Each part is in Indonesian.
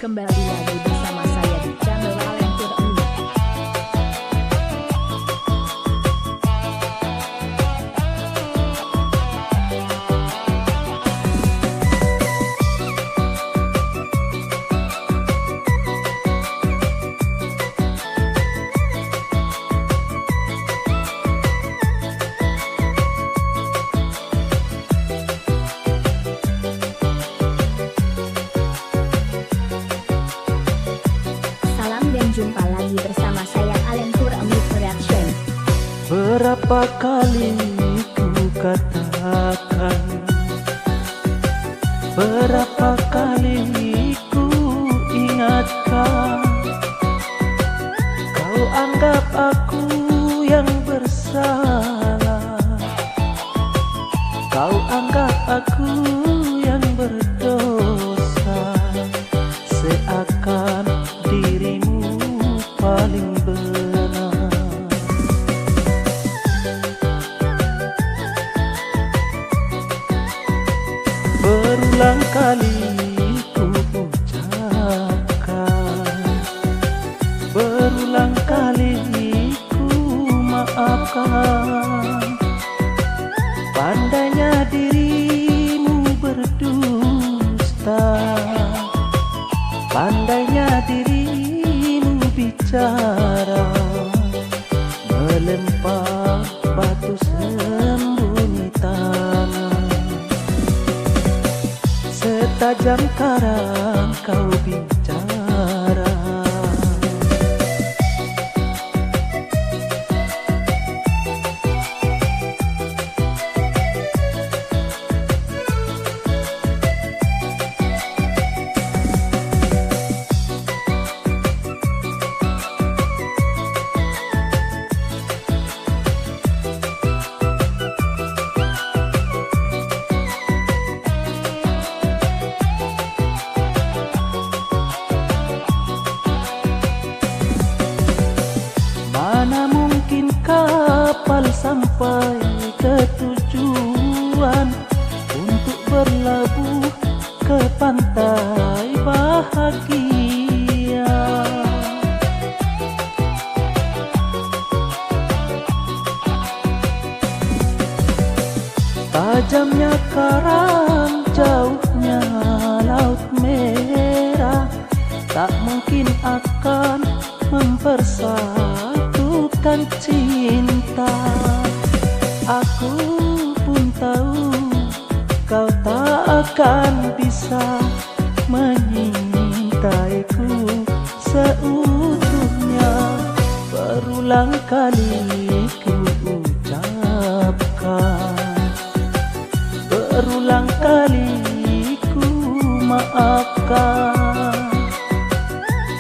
Kembali lagi bersama saya di channel Alentur Emi. Jumpa lagi bersama saya Alentur Emi Production. Berapa kali ku katakan, berapa kali ku ingatkan, kau anggap aku yang bersalah, kau anggap aku yang berdosa, seakan dirimu paling benar. Berulang kali ku ucapkan, berulang kali ku maafkan, pandainya dirimu berdusta, pandainya dirimu bicara, melempar batu sembunyi tangan. Setajam karang kau bicara, mana mungkin kapal sampai ke tujuan untuk berlabuh ke pantai bahagia. Tajamnya karang, jauhnya laut merah, tak mungkin akan mempersatukan cinta. Aku pun tahu kau tak akan bisa menyintaiku seutuhnya. Berulang kali ku ucapkan, berulang kali ku maafkan,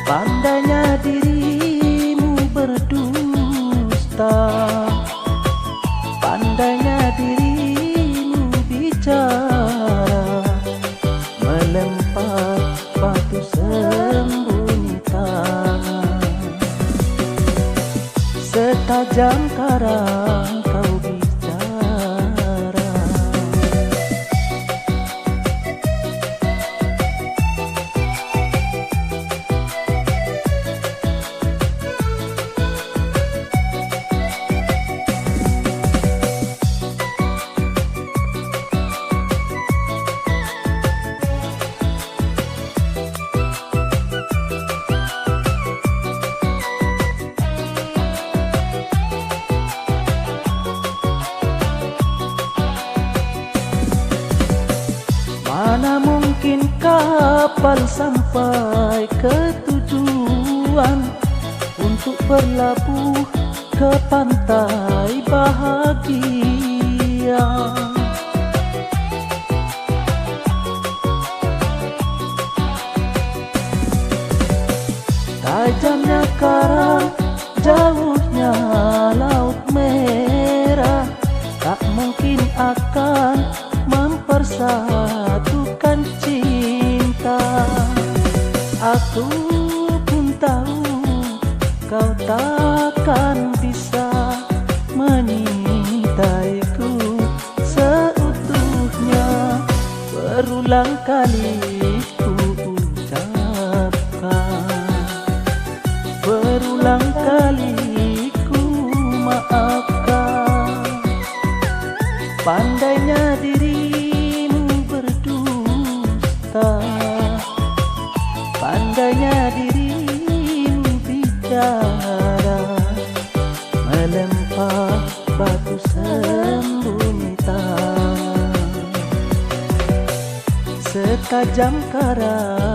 pandainya dirimu berdusta, pandainya dirimu bicara, melempar batu sembunyi tangan. Setajam karang kau bicara, mana mungkin kapal sampai ke tujuan untuk berlabuh ke pantai bahagia. Tajamnya karang, jauhnya laut merah, tak mungkin akan mempersatukan cinta. Aku pun tahu kau takkan bisa menyintaiku seutuhnya. Berulang kali ku ucapkan, kali ku maafkan. Pandainya dirimu berdusta, pandainya dirimu bicara, melempar batu sembunyi tangan. Setajam kara